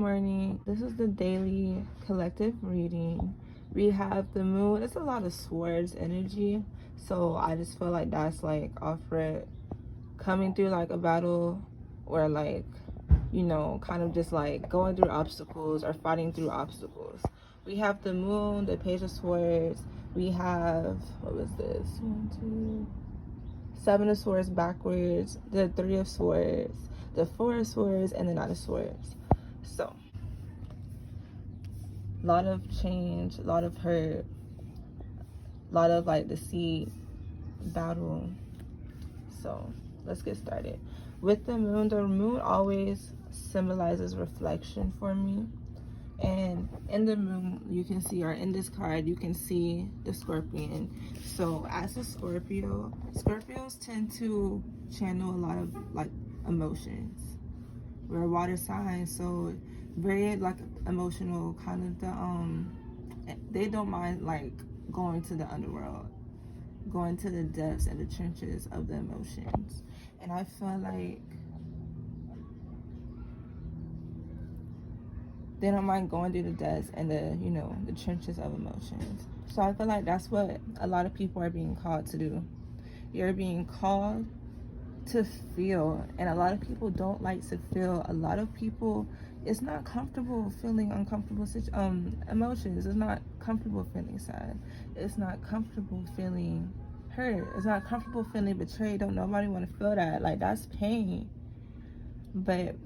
morning. This is the daily collective reading. We have the moon. It's a lot of swords energy, so I just feel like that's like offered coming through like a battle, or like, you know, kind of just like going through obstacles or fighting through obstacles. We have the moon, the page of swords. We have, what was this, 7 of swords backwards, the 3 of swords, the 4 of swords, and the 9 of swords. So a lot of change, a lot of hurt, a lot of like deceit, battle. So let's get started. With the moon always symbolizes reflection for me. And in the moon, you can see, or in this card, you can see the scorpion. So as a Scorpio, Scorpios tend to channel a lot of like emotions. We're a water sign, so very like emotional, kind of they don't mind like going to the underworld, going to the depths and the trenches of the emotions. And I feel like they don't mind going through the depths and the, you know, the trenches of emotions. So I feel like that's what a lot of people are being called to do. You're being called to feel, and a lot of people don't like to feel. A lot of people, it's not comfortable feeling uncomfortable emotions. It's not comfortable feeling sad. It's not comfortable feeling hurt. It's not comfortable feeling betrayed. Don't nobody want to feel that. Like, that's pain. But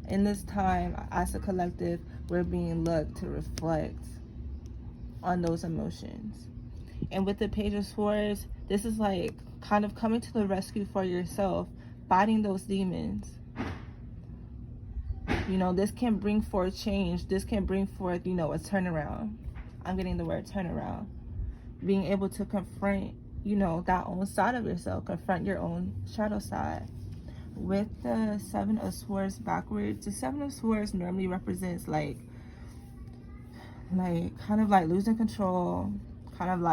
in this time, as a collective, we're being looked to reflect on those emotions. And with the page of swords, this is like kind of coming to the rescue for yourself, fighting those demons. You know, this can bring forth change. This can bring forth, you know, a turnaround. I'm getting the word turnaround. Being able to confront, you know, that own side of yourself, confront your own shadow side. With the 7 of swords backwards, the 7 of swords normally represents like kind of like losing control, kind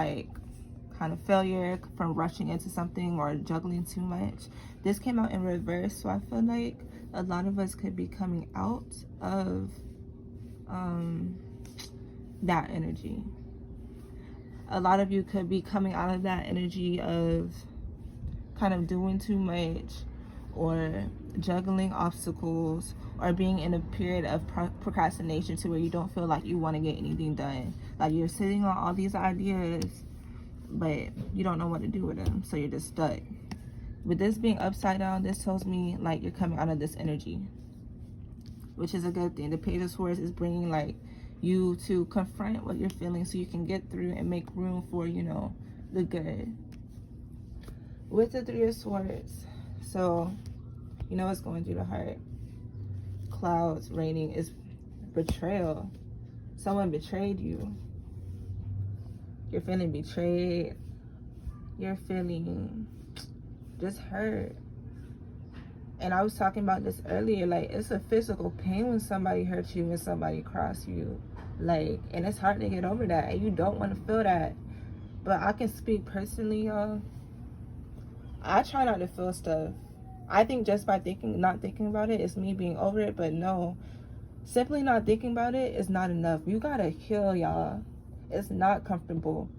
of failure from rushing into something or juggling too much. This came out in reverse, so I feel like a lot of us could be coming out of that energy. A lot of you could be coming out of that energy of kind of doing too much, or juggling obstacles, or being in a period of procrastination to where you don't feel like you want to get anything done. Like, you're sitting on all these ideas, but you don't know what to do with them, so you're just stuck. With this being upside down, this tells me like you're coming out of this energy, which is a good thing. The page of swords is bringing like you to confront what you're feeling so you can get through and make room for, you know, the good. With the 3 of swords, so you know what's going through the heart. Clouds raining is betrayal. Someone betrayed you. You're feeling betrayed. You're feeling just hurt. And I was talking about this earlier, like, it's a physical pain when somebody hurts you, when somebody crosses you. Like, and it's hard to get over that, and you don't want to feel that. But I can speak personally, y'all. I try not to feel stuff. I think just by not thinking about it, it's me being over it. But no, simply not thinking about it is not enough. You gotta heal, y'all. It's not comfortable.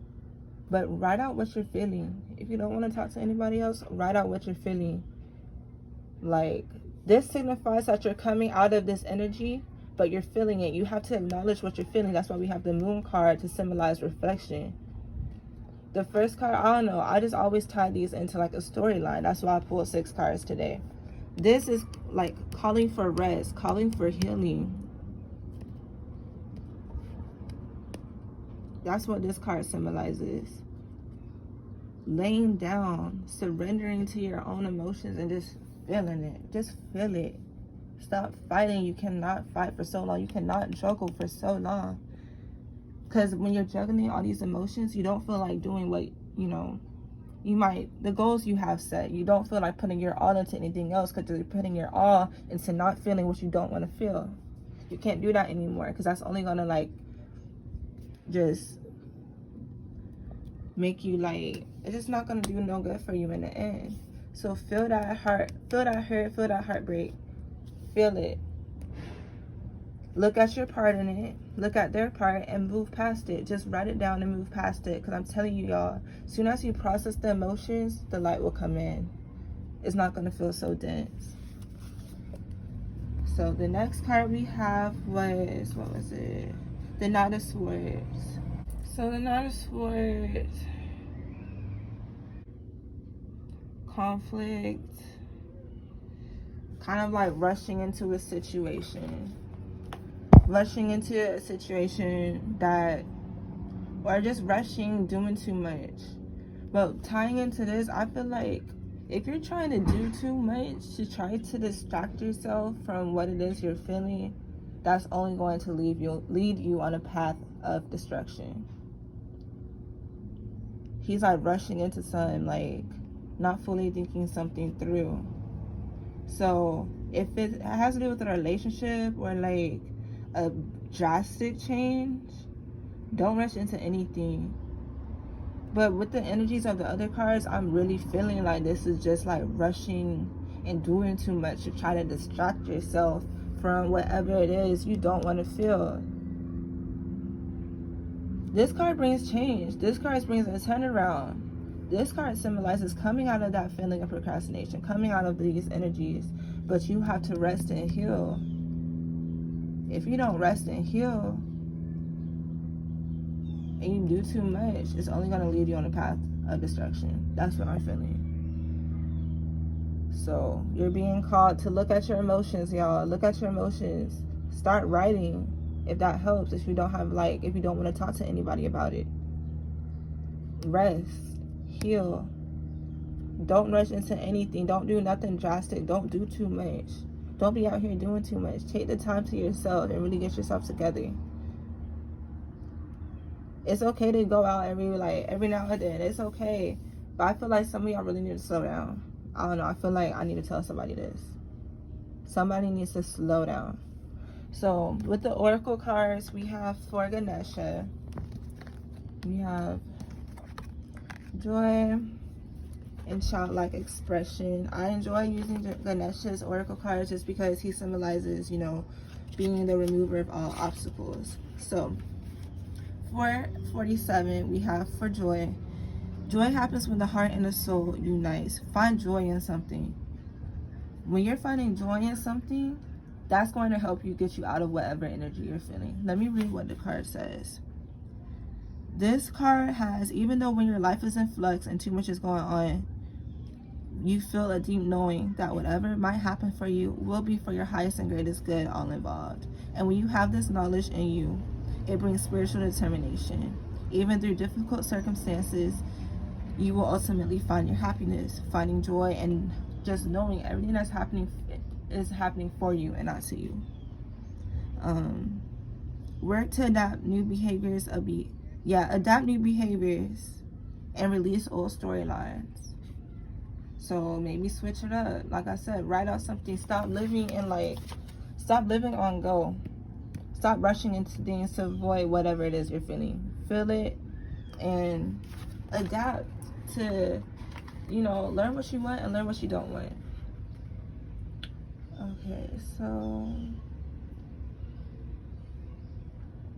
But write out what you're feeling. If you don't want to talk to anybody else, write out what you're feeling. Like, this signifies that you're coming out of this energy, but you're feeling it. You have to acknowledge what you're feeling. That's why we have the moon card to symbolize reflection. The first card, I don't know, I just always tie these into like a storyline. That's why I pulled 6 cards today. This is like calling for rest, calling for healing. That's what this card symbolizes. Laying down, surrendering to your own emotions and just feeling it. Just feel it. Stop fighting. You cannot fight for so long. You cannot juggle for so long. Because when you're juggling all these emotions, you don't feel like doing what, you know, the goals you have set. You don't feel like putting your all into anything else, because you're putting your all into not feeling what you don't want to feel. You can't do that anymore, because that's only going to like just make you like, it's just not going to do no good for you in the end. So feel that heart, feel that hurt, feel that heartbreak. Feel it. Look at your part in it, look at their part, and move past it. Just write it down and move past it, because I'm telling you, y'all, as soon as you process the emotions, the light will come in. It's not going to feel so dense. So the next card we have was, what was it? The Knight of Swords. So the Knight of Swords, conflict, kind of like rushing into a situation. Rushing into a situation that, or just rushing, doing too much. But tying into this, I feel like if you're trying to do too much to try to distract yourself from what it is you're feeling, that's only going to lead you on a path of destruction. He's like rushing into something, like not fully thinking something through. So if it has to do with a relationship or like a drastic change, don't rush into anything. But with the energies of the other cards, I'm really feeling like this is just like rushing and doing too much to try to distract yourself from whatever it is you don't want to feel. This card brings change. This card brings a turnaround. This card symbolizes coming out of that feeling of procrastination, coming out of these energies. But you have to rest and heal. If you don't rest and heal, and you do too much, it's only going to lead you on a path of destruction. That's what I'm feeling. So you're being called to look at your emotions, y'all. Look at your emotions. Start writing, if that helps. If you don't want to talk to anybody about it. Rest. Heal. Don't rush into anything. Don't do nothing drastic. Don't do too much. Don't be out here doing too much. Take the time to yourself and really get yourself together. It's okay to go out every now and then. It's okay. But I feel like some of y'all really need to slow down. I don't know. I feel like I need to tell somebody this. Somebody needs to slow down. So with the Oracle cards, we have for Ganesha, we have joy and childlike expression. I enjoy using Ganesha's Oracle cards just because he symbolizes, being the remover of all obstacles. So for 47, we have for joy. Joy happens when the heart and the soul unites. Find joy in something. When you're finding joy in something, that's going to help you get you out of whatever energy you're feeling. Let me read what the card says. This card has, even though when your life is in flux and too much is going on, you feel a deep knowing that whatever might happen for you will be for your highest and greatest good, all involved. And when you have this knowledge in you, it brings spiritual determination. Even through difficult circumstances, you will ultimately find your happiness, finding joy, and just knowing everything that's happening is happening for you and not to you. Work to adapt new behaviors. Adapt new behaviors and release old storylines. So maybe switch it up. Like I said, write out something. Stop living on go. Stop rushing into things to avoid whatever it is you're feeling. Feel it and adapt to, learn what you want and learn what you don't want. Okay, so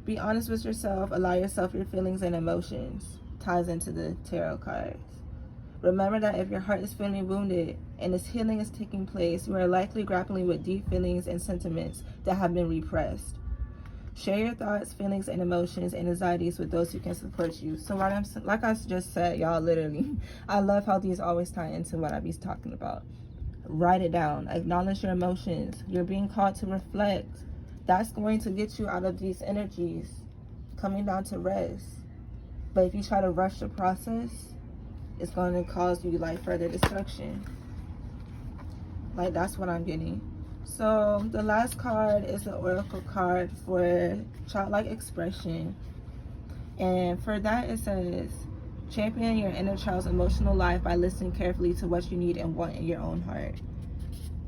be honest with yourself. Allow yourself your feelings and emotions. Ties into the tarot cards. Remember that if your heart is feeling wounded and this healing is taking place, you are likely grappling with deep feelings and sentiments that have been repressed. Share your thoughts, feelings, and emotions and anxieties with those who can support you. So like I just said, y'all, literally, I love how these always tie into what I be talking about. Write it down. Acknowledge your emotions. You're being called to reflect. That's going to get you out of these energies, coming down to rest. But if you try to rush the process, it's going to cause you further destruction. That's what I'm getting. So the last card is the Oracle card for childlike expression. And for that, it says, champion your inner child's emotional life by listening carefully to what you need and want in your own heart.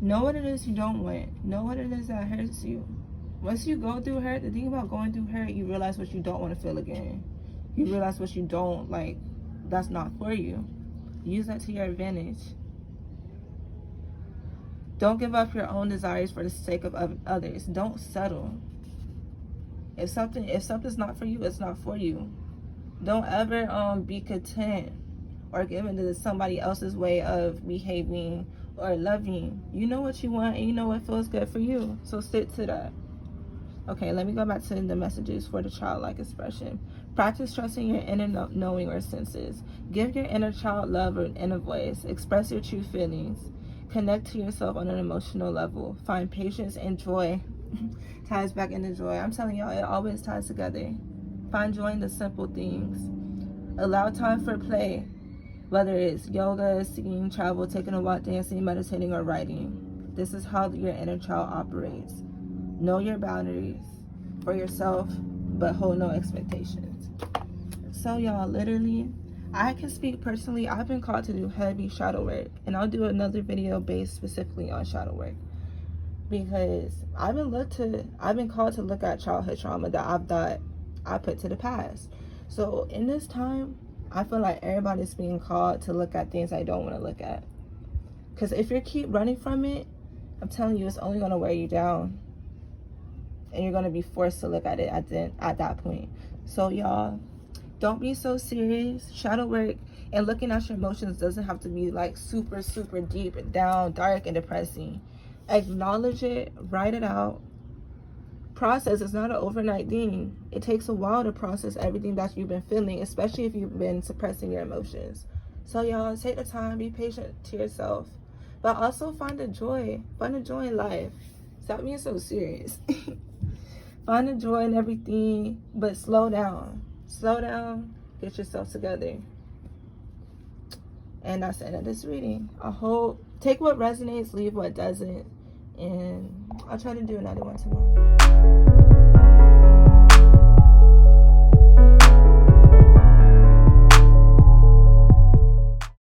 Know what it is you don't want. Know what it is that hurts you. Once you go through hurt, the thing about going through hurt, you realize what you don't want to feel again. You realize what you don't that's not for you. Use that to your advantage. Don't give up your own desires for the sake of others. Don't settle. If something's not for you, it's not for you. Don't ever be content or given to somebody else's way of behaving or loving. You know what you want and you know what feels good for you. So stick to that. Okay, let me go back to the messages for the childlike expression. Practice trusting your inner knowing or senses. Give your inner child love or inner voice. Express your true feelings. Connect to yourself on an emotional level. Find patience and joy. Ties back into joy. I'm telling y'all, it always ties together. Find joy in the simple things. Allow time for play, whether it's yoga, singing, travel, taking a walk, dancing, meditating, or writing. This is how your inner child operates. Know your boundaries for yourself, but hold no expectations. So y'all, literally, I can speak personally. I've been called to do heavy shadow work, and I'll do another video based specifically on shadow work, because I've been called to look at childhood trauma that I've thought I put to the past. So in this time, I feel like everybody's being called to look at things I don't want to look at. Because if you keep running from it, I'm telling you, it's only going to wear you down. And you're going to be forced to look at it at that point. So y'all, don't be so serious. Shadow work and looking at your emotions doesn't have to be like super, super deep and down, dark and depressing. Acknowledge it, write it out. Process is not an overnight thing. It takes a while to process everything that you've been feeling, especially if you've been suppressing your emotions. So y'all, take the time, be patient to yourself, but also find a joy in life. Stop being so serious. Find the joy in everything, but slow down, get yourself together. And that's the end of this reading. I hope, take what resonates, leave what doesn't, and I'll try to do another one tomorrow.